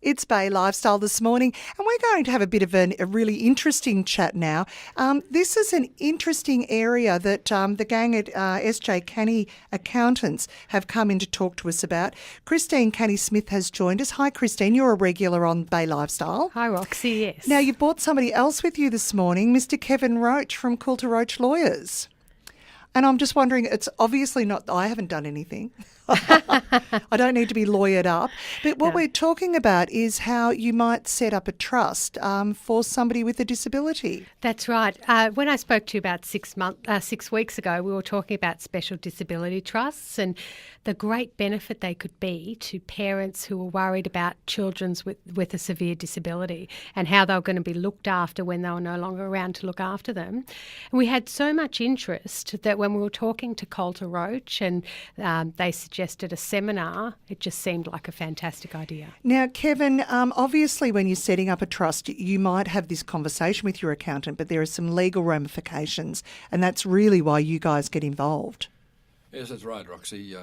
It's Bay Lifestyle this morning, and we're going to have a bit of a really interesting chat now. This is an interesting area that the gang at SJ Canny Accountants have come in to talk to us about. Krystine Canny-Smith has joined us. Hi, Krystine. You're a regular on Bay Lifestyle. Hi, Roxy. Yes. Now, you've brought somebody else with you this morning, Mr. Kevin Roach from Coulter Roache Lawyers. And I'm just wondering, it's obviously not, I haven't done anything. I don't need to be lawyered up. But what we're talking about is how you might set up a trust for somebody with a disability. That's right. When I spoke to you about 6 weeks ago, we were talking about special disability trusts and the great benefit they could be to parents who are worried about children with a severe disability and how they were going to be looked after when they were no longer around to look after them. And we had so much interest that when we were talking to Coulter Roache and they suggested a seminar, it just seemed like a fantastic idea. Now, Kevin, obviously when you're setting up a trust, you might have this conversation with your accountant, but there are some legal ramifications, and that's really why you guys get involved. Yes, that's right, Roxy.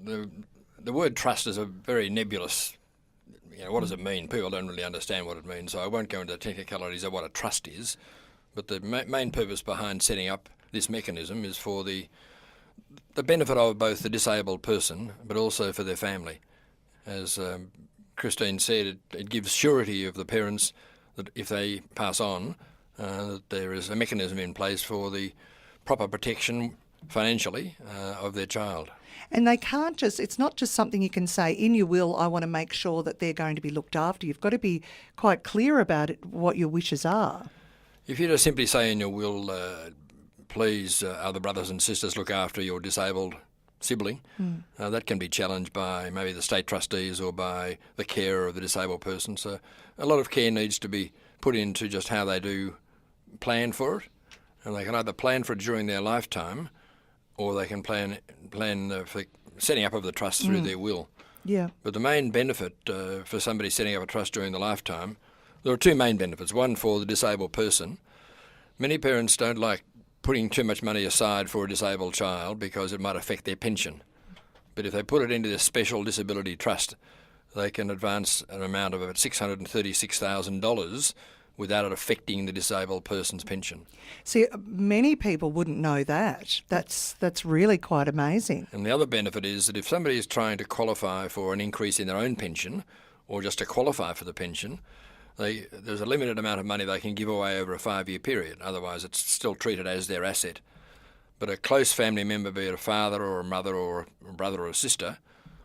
The word trust is a very nebulous, what does it mean? People don't really understand what it means, so I won't go into the technicalities of what a trust is, but the main purpose behind setting up this mechanism is for the benefit of both the disabled person but also for their family. As Krystine said, it gives surety of the parents that if they pass on, that there is a mechanism in place for the proper protection financially of their child. And they can't just, it's not just something you can say in your will, I want to make sure that they're going to be looked after. You've got to be quite clear about it, what your wishes are. If you just simply say in your will, please, other brothers and sisters, look after your disabled sibling, that can be challenged by maybe the state trustees or by the carer of the disabled person. So a lot of care needs to be put into just how they do plan for it. And they can either plan for it during their lifetime or they can plan for setting up of the trust through their will. Yeah. But the main benefit for somebody setting up a trust during the lifetime, there are two main benefits. One, for the disabled person. Many parents don't like putting too much money aside for a disabled child because it might affect their pension. But if they put it into this special disability trust, they can advance an amount of about $636,000 without it affecting the disabled person's pension. See, many people wouldn't know that. That's really quite amazing. And the other benefit is that if somebody is trying to qualify for an increase in their own pension or just to qualify for the pension, there's a limited amount of money they can give away over a 5-year period. Otherwise, it's still treated as their asset. But a close family member, be it a father or a mother or a brother or a sister,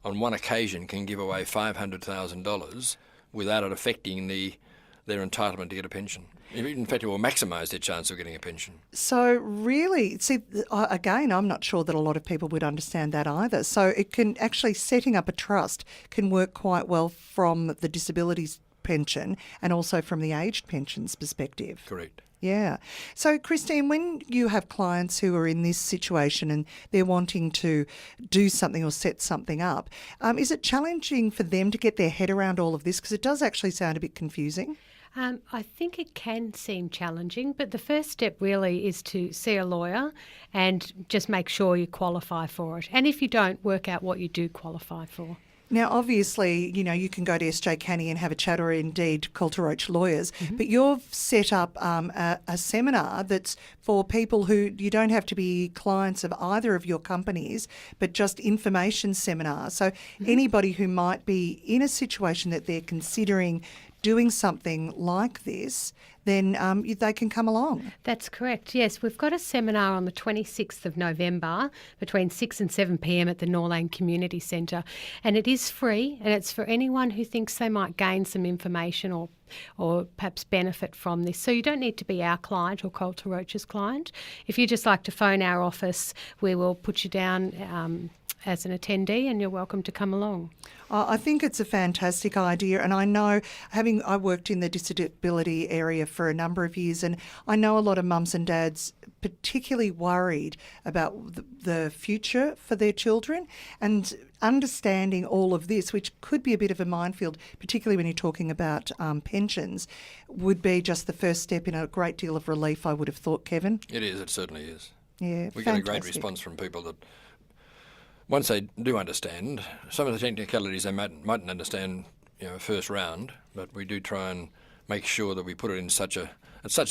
on one occasion can give away $500,000 without it affecting their entitlement to get a pension. In fact, it will maximise their chance of getting a pension. So really, see, again, I'm not sure that a lot of people would understand that either. So it can actually, setting up a trust can work quite well from the disabilities pension and also from the aged pensions perspective. Correct. Yeah. So, Krystine, when you have clients who are in this situation and they're wanting to do something or set something up, is it challenging for them to get their head around all of this? Because it does actually sound a bit confusing. I think it can seem challenging, but the first step really is to see a lawyer and just make sure you qualify for it. And if you don't, work out what you do qualify for. Now, obviously, you can go to SJ Canny and have a chat, or indeed Coulter Roache Lawyers, but you've set up a seminar that's for people who you don't have to be clients of either of your companies, but just information seminars. So anybody who might be in a situation that they're considering doing something like this, then they can come along. That's correct, yes. We've got a seminar on the 26th of November between 6 and 7 p.m. at the Norlane Community Centre, and it is free, and it's for anyone who thinks they might gain some information or perhaps benefit from this. So you don't need to be our client or Coulter Roache's client. If you just like to phone our office, we will put you down as an attendee, and you're welcome to come along. I think it's a fantastic idea, and I know, I worked in the disability area for a number of years, and I know a lot of mums and dads particularly worried about the future for their children, and understanding all of this, which could be a bit of a minefield, particularly when you're talking about pensions, would be just the first step in a great deal of relief, I would have thought, Kevin. It is, it certainly is. Yeah, we get a great response from people that once they do understand, some of the technicalities they mightn't understand, first round, but we do try and make sure that we put it in at such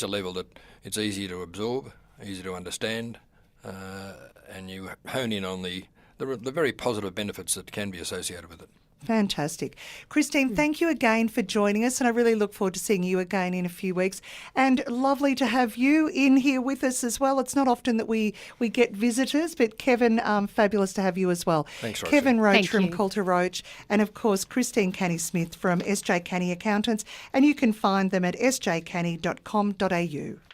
a level that it's easy to absorb, easy to understand, and you hone in on the very positive benefits that can be associated with it. Fantastic. Krystine, thank you again for joining us, and I really look forward to seeing you again in a few weeks. And lovely to have you in here with us as well. It's not often that we get visitors, but Kevin, fabulous to have you as well. Thanks, Roxy. Kevin Roache Thank from you. Coulter Roache, and of course Krystine Canny-Smith from SJ Canny Accountants, and you can find them at sjcanny.com.au.